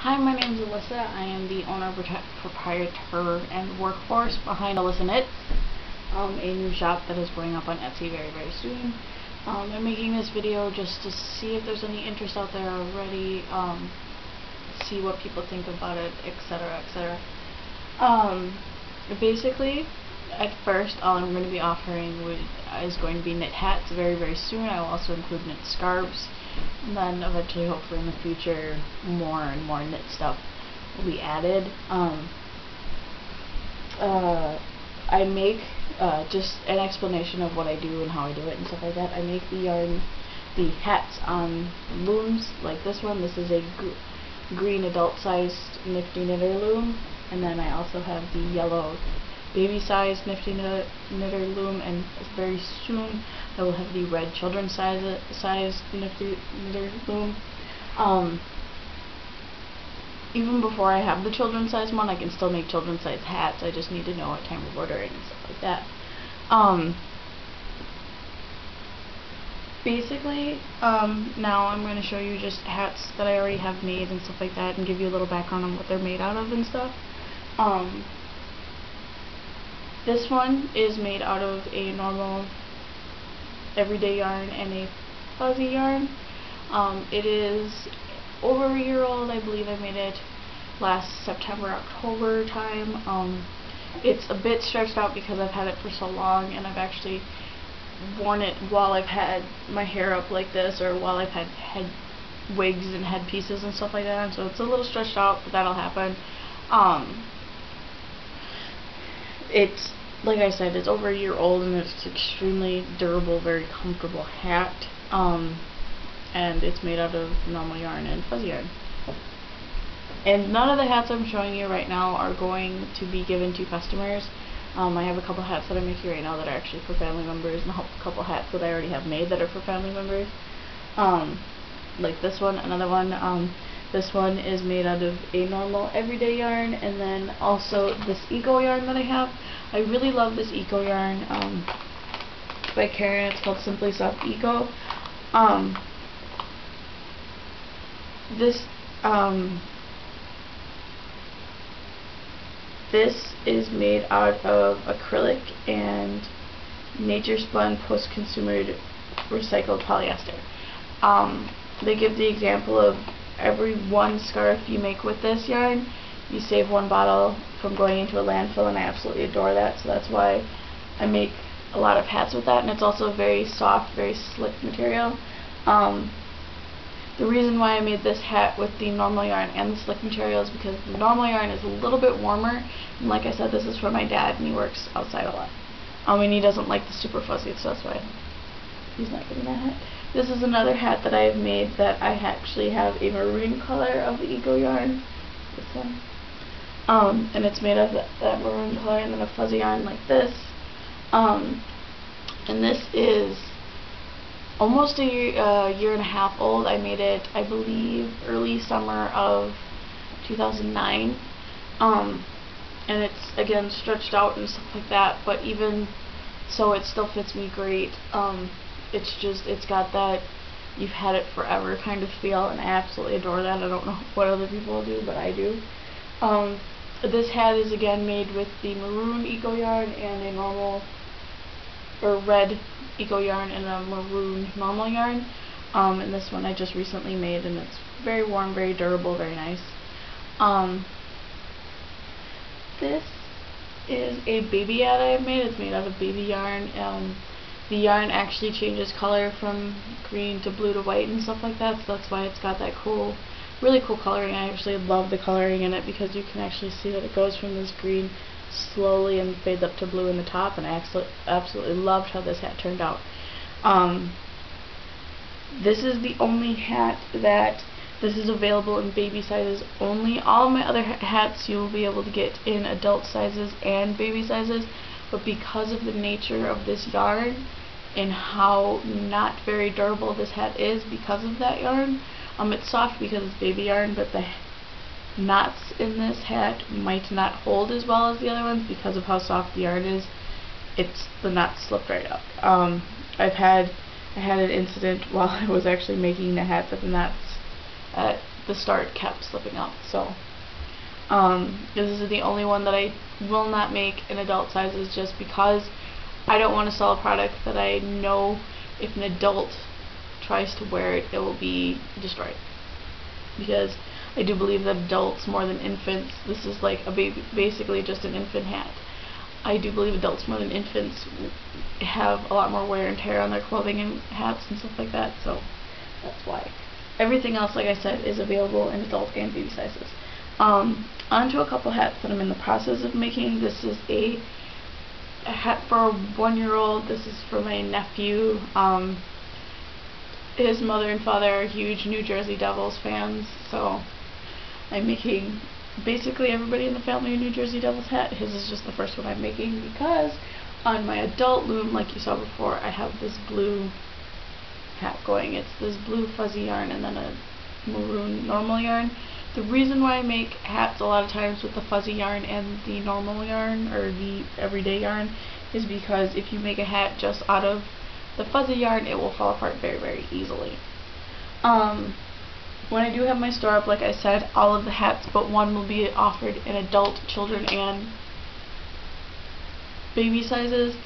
Hi, my name is Alyssa. I am the owner, proprietor, and workforce behind Alyssa Knits, a new shop that is going up on Etsy very, very soon. I'm making this video just to see if there's any interest out there already, see what people think about it, etc., etc. Basically, at first, all I'm going to be offering is going to be knit hats very, very soon. I will also include knit scarves. And then eventually, hopefully in the future, more and more knit stuff will be added. I make just an explanation of what I do and how I do it and stuff like that. I make the hats on looms like this one. This is a green adult-sized Nifty Knitter loom, and then I also have the yellow baby-sized Nifty Knitter loom, and very soon I will have the red children's-sized Nifty Knitter loom. Even before I have the children's-sized one, I can still make children's-sized hats. I just need to know what time of ordering and stuff like that. Basically, now I'm going to show you just hats that I already have made and stuff like that, and give you a little background on what they're made out of and stuff. This one is made out of a normal everyday yarn and a fuzzy yarn. It is over a year old. I believe I made it last September, October time. It's a bit stretched out because I've had it for so long, and I've actually worn it while I've had my hair up like this, or while I've had head wigs and headpieces and stuff like that, and so it's a little stretched out, but that'll happen. It's, like I said, it's over a year old, and it's extremely durable, very comfortable hat, and it's made out of normal yarn and fuzzy yarn. And none of the hats I'm showing you right now are going to be given to customers. I have a couple hats that I'm making right now that are actually for family members, and a couple hats that I already have made that are for family members. Like this one, another one. This one is made out of a normal everyday yarn, and then also this eco yarn that I have. I really love this eco yarn by Karen. It's called Simply Soft Eco. This is made out of acrylic and nature spun post-consumer recycled polyester. They give the example of every one scarf you make with this yarn, you save one bottle from going into a landfill, and I absolutely adore that. So that's why I make a lot of hats with that, and it's also a very soft, very slick material. The reason why I made this hat with the normal yarn and the slick material is because the normal yarn is a little bit warmer, and like I said, this is for my dad, and he works outside a lot. And he doesn't like the super fuzzy, so that's why he's not getting that hat. This is another hat that I have made that I actually have a maroon color of the eco yarn. This one. And it's made of that maroon color, and then a fuzzy yarn like this. And this is almost a year and a half old. I made it, I believe, early summer of 2009. And it's, again, stretched out and stuff like that, but even so, it still fits me great. It's got that you've had it forever kind of feel, and I absolutely adore that. I don't know what other people do, but I do. This hat is again made with the maroon eco yarn and a normal, or red eco yarn and a maroon normal yarn. And this one I just recently made, and it's very warm, very durable, very nice. This is a baby hat I have made. It's made out of baby yarn. The yarn actually changes color from green to blue to white and stuff like that, so that's why it's got that cool, really cool coloring. I actually love the coloring in it because you can actually see that it goes from this green slowly and fades up to blue in the top, and I absolutely loved how this hat turned out. This is the only hat that this is available in baby sizes only. All of my other hats you will be able to get in adult sizes and baby sizes, but because of the nature of this yarn and how not very durable this hat is because of that yarn, it's soft because it's baby yarn, but the knots in this hat might not hold as well as the other ones because of how soft the yarn is. The knots slipped right up. I had an incident while I was actually making the hat that the knots the start kept slipping out. So this is the only one that I will not make in adult sizes, just because I don't want to sell a product that I know if an adult tries to wear it, it will be destroyed. Because I do believe that adults more than infants, this is like a baby, basically just an infant hat. I do believe adults more than infants have a lot more wear and tear on their clothing and hats and stuff like that, so that's why. Everything else, like I said, is available in adult and baby sizes. Onto a couple hats that I'm in the process of making. This is a hat for a 1-year-old. This is for my nephew. His mother and father are huge New Jersey Devils fans, so I'm making basically everybody in the family a New Jersey Devils hat. His is just the first one I'm making, because on my adult loom, like you saw before, I have this blue hat going. It's this blue fuzzy yarn and then a maroon normal yarn. The reason why I make hats a lot of times with the fuzzy yarn and the normal yarn, or the everyday yarn, is because if you make a hat just out of the fuzzy yarn, it will fall apart very, very easily. When I do have my store up, like I said, all of the hats but one will be offered in adult, children, and baby sizes.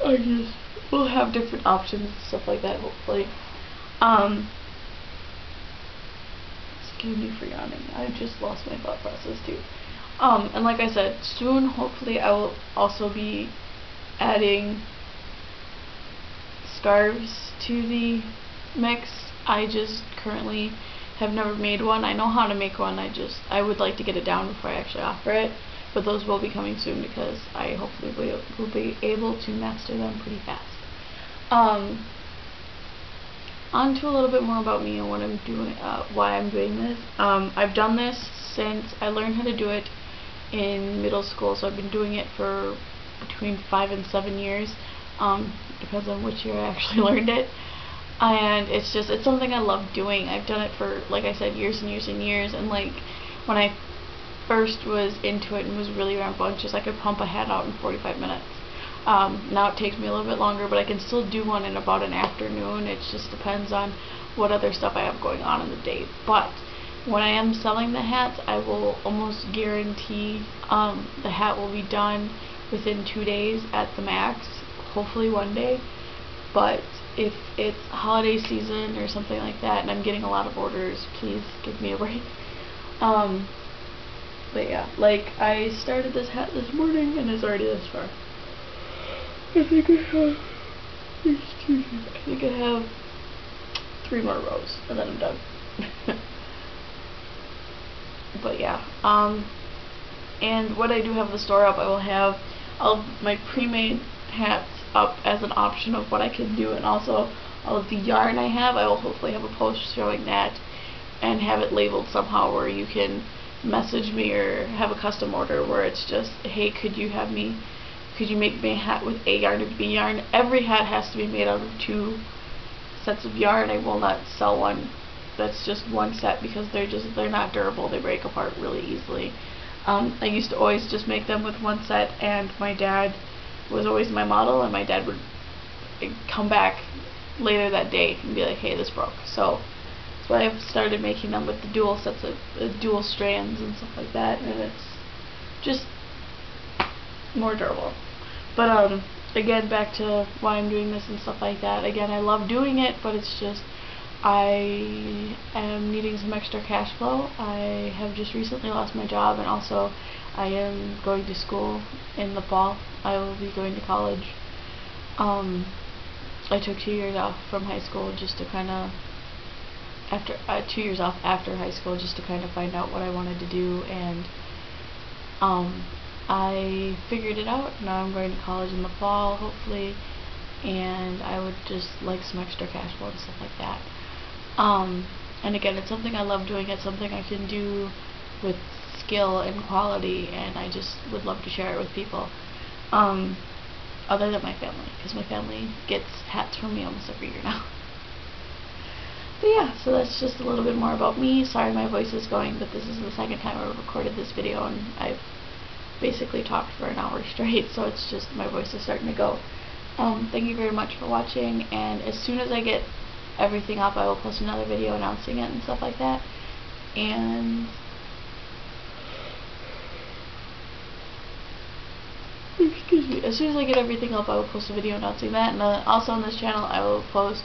I just will have different options and stuff like that, hopefully. Excuse me for yawning. I just lost my thought process too. And like I said, soon, hopefully, I will also be adding scarves to the mix. I just currently have never made one. I know how to make one. I would like to get it down before I actually offer it. But those will be coming soon, because I hopefully will be able to master them pretty fast. On to a little bit more about me and what I'm doing, why I'm doing this. I've done this since I learned how to do it in middle school, so I've been doing it for between 5 and 7 years. Depends on which year I actually learned it. And it's something I love doing. I've done it for, like I said, years and years and years. And like when I first was into it and was really rambunctious, I could pump a hat out in 45 minutes. Now it takes me a little bit longer, but I can still do one in about an afternoon. It just depends on what other stuff I have going on in the day. But when I am selling the hats, I will almost guarantee the hat will be done within 2 days at the max, hopefully 1 day. But if it's holiday season or something like that and I'm getting a lot of orders, please give me a break. But yeah, like I started this hat this morning and it's already this far. I think I have 3 more rows and then I'm done. But yeah, and when I do have the store up, I will have all of my pre-made hats up as an option of what I can do, and also all of the yarn I have. I will hopefully have a post showing that and have it labeled somehow where you can message me or have a custom order where it's just, hey, could you make me a hat with A yarn and B yarn? Every hat has to be made out of 2 sets of yarn. I will not sell one that's just one set, because they're not durable. They break apart really easily. I used to always just make them with 1 set, and my dad was always my model, and my dad would come back later that day and be like, hey, this broke. So that's why I've started making them with the dual sets of dual strands and stuff like that, and it's just more durable. But again, back to why I'm doing this and stuff like that. Again, I love doing it, but it's just I am needing some extra cash flow. I have just recently lost my job, and also I am going to school in the fall. I will be going to college. I took 2 years off from high school just to kind of, 2 years off after high school just to kind of find out what I wanted to do, and I figured it out. Now I'm going to college in the fall, hopefully, and I would just like some extra cash flow and stuff like that. And again, it's something I love doing. It's something I can do with skill and quality, and I just would love to share it with people, other than my family, because my family gets hats from me almost every year now. But yeah, so that's just a little bit more about me. Sorry my voice is going, but this is the second time I've recorded this video, and I've basically talked for an hour straight, so it's just my voice is starting to go. Thank you very much for watching, and as soon as I get everything up, I will post another video announcing it and stuff like that. And excuse me, as soon as I get everything up, I will post a video announcing that. And also on this channel, I will post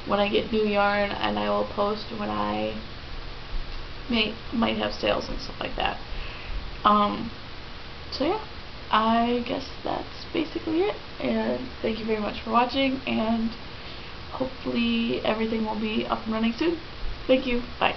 when I get new yarn, and I will post when I might have sales and stuff like that. So yeah, I guess that's basically it, and thank you very much for watching, and hopefully everything will be up and running soon. Thank you, bye.